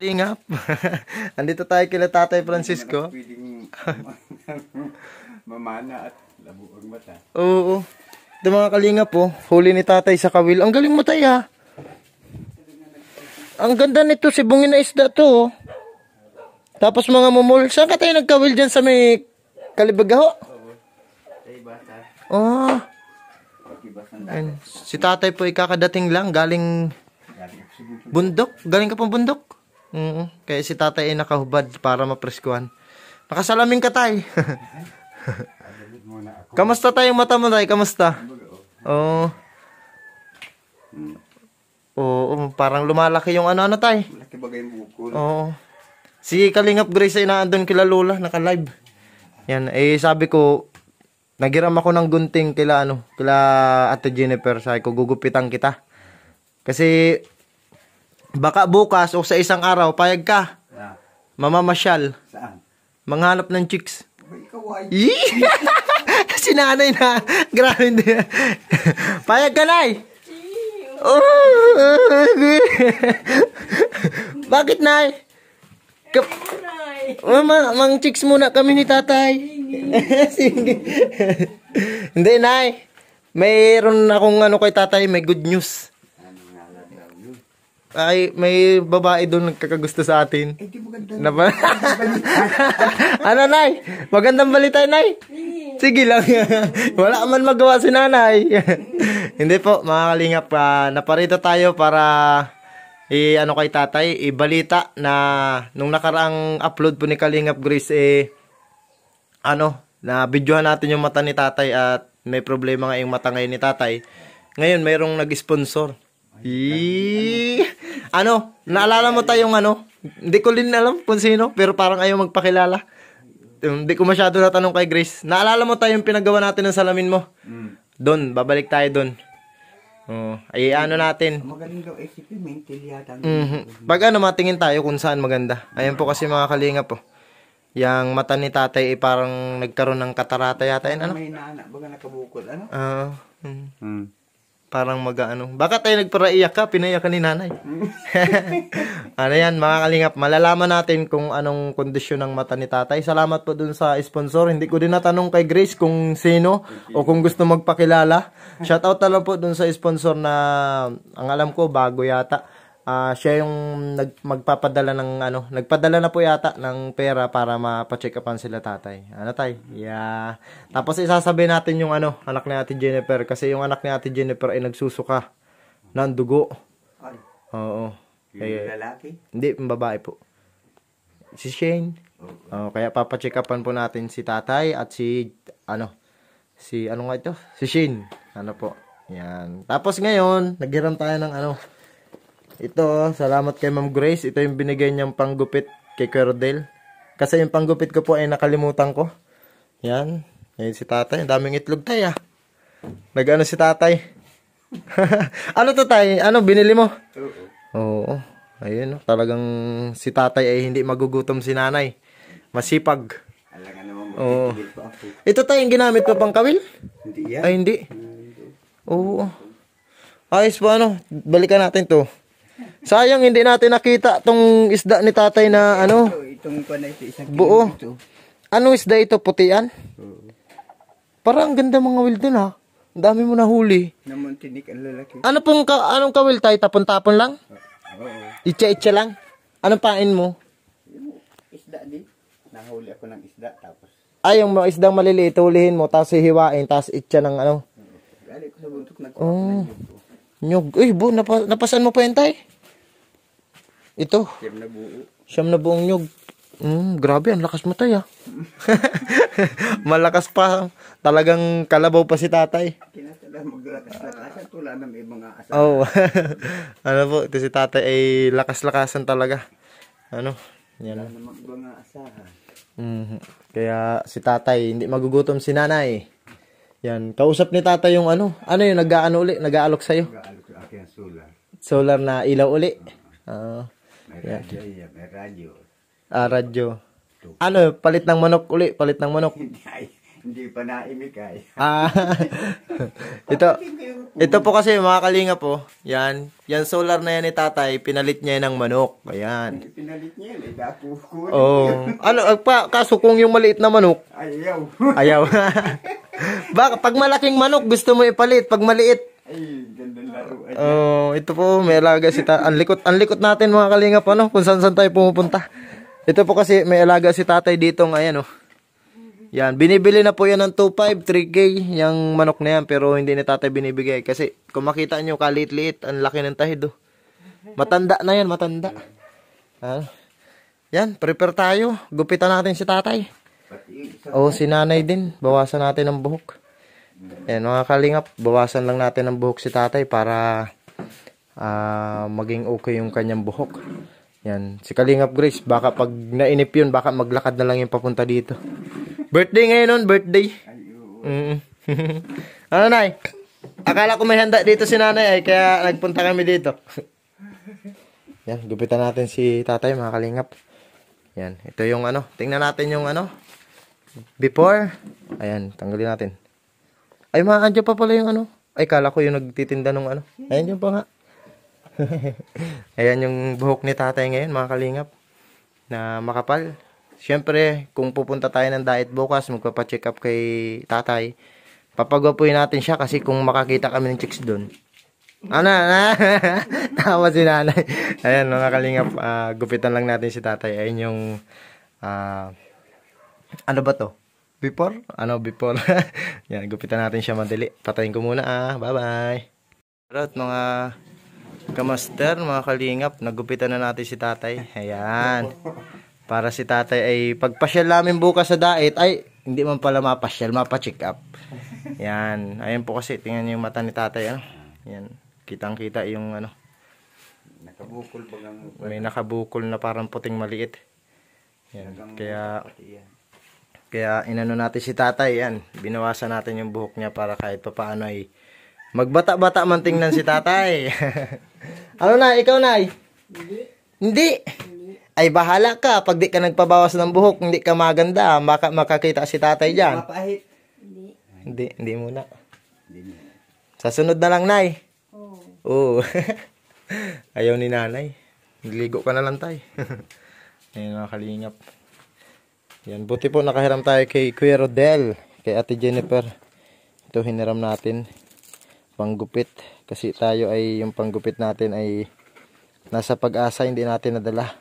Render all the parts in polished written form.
Kalingap. Andito tayo kila Tatay Francisco. Pwedeng mamana at labo ang mata. Oo. Ito mga kalingap po. Huli ni Tatay sa kawil. Ang galing mo tayo. Ang ganda nito. Sibungin na isda to. Tapos mga mumul. Saan ka tayo nagkawil dyan sa may Kalibagaho? Oh. Si Tatay po ikakadating lang. Galing bundok. Galing ka pang bundok. Kaya si Tatay ay nakahubad para mapreskuhan. Nakasalamin ka tay. Kamusta tayong mata mo tay? Kamusta? Oo. Oo, parang lumalaki yung ano tay. Malaki bagay yung bukol. Oo. Si Kalingap Grace ay naandun kila Lola, naka-live. Yan, sabi ko, nagiram ako ng gunting kila Ate Jennifer. Sabi ko, gugupitan kita. Kasi baka bukas o sa isang araw, payag ka. Mamamasyal. Saan? Manghanap ng chicks. Ikaw ay. Si nanay na. Grabe din. Payag ka, nay. Oh, bakit, nay? Mang chicks muna kami ni Tatay. Sige. Hindi, nay. Mayroon akong kay Tatay, may good news. Ay, may babae doon nagkakagusto sa atin. Eh, di maganda. Ano, nay? Magandang balita, nay? Sige lang. Wala man magawa si nanay. Hindi po, mga kalingap. Naparito tayo para kay Tatay, ibalita na nung nakaraang upload po ni Kalingap Grace, na videohan natin yung mata ni Tatay at may problema nga yung mata ngayon ni Tatay. Ngayon, mayroong nag-sponsor. Naalala mo tayong hindi ko din alam kung sino, pero parang ayaw magpakilala. Hindi ko masyado natanong kay Grace. Naalala mo tayong pinagawa natin ng salamin mo? Doon, babalik tayo doon. Natin. Magaling daw isipin, mental yata. Pag matingin tayo kung saan maganda. Ayan po kasi mga kalingap po. Yang mata ni Tatay ay parang nagkaroon ng katarata yata. May naanak, baga nakabukol, Parang baka tayo nagparaiyak ka, pinaiyak ka ni nanay. Yan mga kalingap, malalaman natin kung anong kondisyon ng mata ni Tatay. Salamat po dun sa sponsor. Hindi ko din natanong kay Grace kung sino o kung gusto magpakilala. Shoutout na lang po dun sa sponsor na ang alam ko bago yata. Siya yung magpapadala nagpadala na po yata ng pera para mapacheck upan sila Tatay. Tay? Yeah. Tapos isasabihin natin yung anak ni Ate Jennifer kasi yung anak ni Ate Jennifer ay nagsusuka ng dugo. Ay. Oo. Yung lalaki? Hindi, babae po. Si Shane. Kaya papacheck upan po natin si Tatay at si Shane. Po. Yan. Tapos ngayon, naghiram tayo ng ito, salamat kay Ma'am Grace. Ito yung binigay niyang panggupit kay Cordel. Kasi yung panggupit ko po ay nakalimutan ko. Yan. Ngayon si Tatay. Ang daming itlog tayo. Si Tatay. Ano to tay? Binili mo? Oo. Ayun. Talagang si Tatay ay hindi magugutom si nanay. Masipag. Oo. Ito tayo yung ginamit ko pang kawil? Hindi yan. Ay hindi. Oo. Ayos po balikan natin to. Sayang hindi natin nakita tong isda ni Tatay na Itong isang buo. Anong isda ito? Putian? Parang ganda mga wil dun ha. Ang dami mo nahuli. Namuntinik ang lalaki. Anong kawil tayo? Tapon-tapon lang? Oo. Itcha-itcha lang? Anong pain mo? Yung isda din. Nahuli ako ng isda tapos. Yung mga isdang maliliit, hulihin mo, tapos hihiwain, tapos itcha ng Gali ko sa buntok nagkuha ng nyug. Uy, napasan mo pa yan tay? Ito. Siyam na buong nyug. Grabe, ang lakas mo tayo. Malakas pa. Talagang kalabaw pa si Tatay. Kinatala maglakas-lakasan. Tula na may mga asahan. Oo. Po, ito si Tatay ay lakas-lakasan talaga. Yan. Wala na mga asahan. Kaya si Tatay, hindi magugutom si nanay. Yan. Kausap ni Tatay yung yung nag-aalok sa'yo? Nag-aalok sa akin ang solar. Solar na ilaw uli. May radyo yan, may radyo. Radyo. Palit ng manok uli, palit ng manok. Hindi pa naimik ay. Ah, ito po kasi mga kalinga po. Yan. Yan solar na yan ni tatay. Pinalit niya ng manok. Ayan. Pinalit niya yun. Kukunin. Oh. Kaso kung yung maliit na manok. Ayaw. Ayaw. Baka pag malaking manok gusto mo ipalit. Pag maliit. Ay, gandang laro. Oh, ito po may alaga si tatay. Ang likot natin mga kalinga po, no? Kung saan tayo pumupunta. Ito po kasi may alaga si tatay dito ayan oh. Yan, binibili na po yan ng 2.5, 3K, yung manok na yan, pero hindi ni tatay binibigay. Kasi, kung makita nyo, kaliit-liit, ang laki ng tahid, oh. Matanda na yan, matanda. Yan, prepare tayo. Gupitan natin si tatay. O, si nanay din. Bawasan natin ang buhok. Yan, mga kalingap, bawasan lang natin ang buhok si tatay para maging okay yung kanyang buhok. Yan, si Kalingap Grace, baka pag nainip yun, baka maglakad na lang yung papunta dito. Birthday ngayon nun, birthday. Ano, Nay? Akala ko may handa dito si nanay ay kaya nagpunta kami dito. Yan, gupitan natin si tatay mga kalingap. Yan, ito yung ano. Tingnan natin yung ano. Before. Ayan, tanggalin natin. Ay, andyan pa pala yung ano. Ay, kala ko yung nagtitinda ng ano. Ayan yung pa nga. Ayan yung buhok ni tatay ngayon mga kalingap. Na makapal. Siyempre, kung pupunta tayo ng diet bukas, magpapacheck up kay tatay, papagwapuin natin siya kasi kung makakita kami ng chicks doon. Ano? Tama si nanay. Ayan, mga kalingap, gupitan lang natin si tatay. Ayan yung, ano ba to? Before? Ano, before? Yan, gupitan natin siya madali. Patayin ko muna Bye-bye. At mga kamaster, mga kalingap, nagupitan na natin si tatay. Ayan. Para si tatay ay pagpasyal namin bukas sa diet ay hindi man pala mapasyal, mapacheck up. Yan. Ayan po kasi tingnan niyo yung mata ni tatay ano. Yan. Kitang-kita yung ano. Nakabukol ba ng May nakabukol na parang puting maliit. Yan. Kaya inano natin si tatay yan. Binawasan natin yung buhok niya para kahit papaano ay magbata-bata man tingnan si tatay. Ano na, ikaw na? Hindi. Ay, bahala ka. Pag di ka nagpabawas ng buhok, hindi ka maganda. Makakita si tatay dyan. mapahit? Hindi muna. Sa sunod na lang, Nay. Oo. Ayaw ni nanay. Niligo ka na lang, tay. Ayun mga kalingap. Yan, buti po nakahiram tayo kay Kuya Rodel. Kay Ate Jennifer. Ito hiniram natin. Panggupit. Kasi tayo ay, yung panggupit natin ay nasa Pag-asa, hindi natin nadala.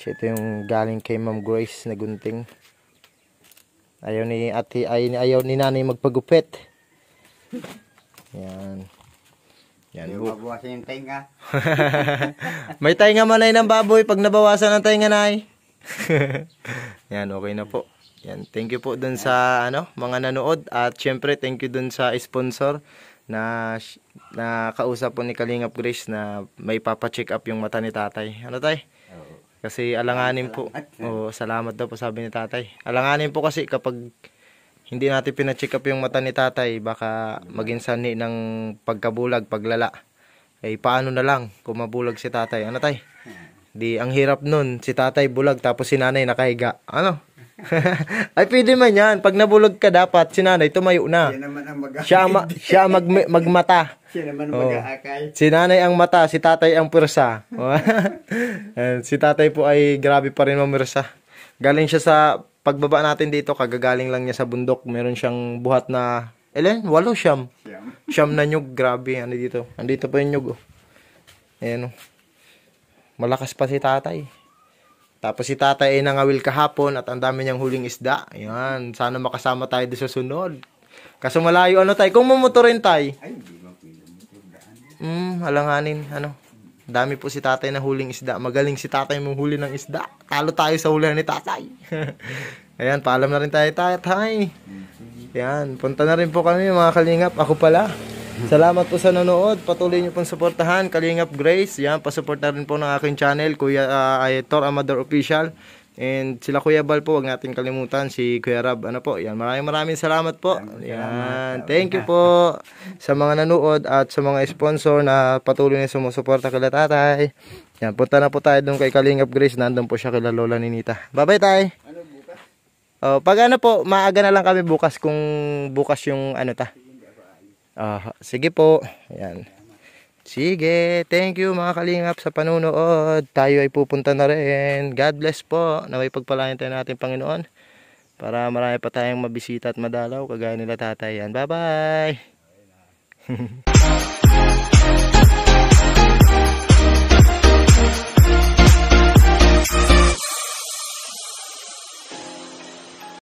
Ito yung galing kay Ma'am Grace na gunting. Ayaw ni nanay magpagupit. Yan. Yan po. Mabawasan yung tenga. May tainga manay ng baboy pag nabawasan ng tainga nay. Yan, okay na po. Yan, thank you po dun sa mga nanood at syempre thank you dun sa sponsor na kausap po ni Kalingap Grace na may papacheck up yung mata ni tatay. Ano tay? Kasi alanganin po. Salamat daw po sabi ni tatay. Alanganin po kasi kapag hindi natin pina-check up yung mata ni tatay, baka maging sanhi ng pagkabulag, paglala. Eh paano na lang kung mabulag si tatay? Ano tay? Di ang hirap nun, si tatay bulag tapos si nanay nakahiga. Ano? Ay pwede man yan. Pag nabulag ka dapat si nanay tumayo na. Siya magmata. Siya naman mag-aakay. Si nanay ang mata, si tatay ang pwersa. Si tatay po ay grabe pa rin mamirsa. Galing siya sa pagbaba natin dito, kagagaling lang niya sa bundok. Meron siyang buhat na, 8 siyam. Siyam na nyug, grabe. Andito pa yung nyug. Ayan o. Malakas pa si tatay. Tapos si tatay ay nangawil kahapon at ang dami niyang huling isda. Ayan, sana makasama tayo doon sa sunod. Kaso malayo tayo. Kung mamotorin tayo. Ay, hindi mo Alanganin, dami po si tatay na huling isda. Magaling si tatay mong huli ng isda. Talo tayo sa hulihan ni tatay. Ayan, paalam na rin tayo, tatay. Ayan, punta na rin po kami mga kalingap. Ako pala. Salamat po sa nanood. Patuloy niyo pong suportahan Kalingap Grace. Yan, pasuporta rin po ng aking channel, Kuya Tor Amador Official. And sila Kuya Bal po, wag natin kalimutan si Kuya Rab. Yan, maraming salamat po. Yan, thank you po sa mga nanood at sa mga sponsor na patuloy na sumusuporta kay tatay. Yan, punta na po tayo doon kay Kalingap Grace. Nandun po siya kay Lola Ninita. Bye-bye, tay. Oh, pag ano po, maaga na lang kami bukas kung bukas yung ano ta. Sige po. Ayan. Sige, thank you mga kalingap sa panunood. Tayo ay pupunta na rin. God bless po. Naway pagpalain tayo natin Panginoon. Para marami pa tayong mabisita at madalaw. Kagaya nila tatay yan. Bye-bye.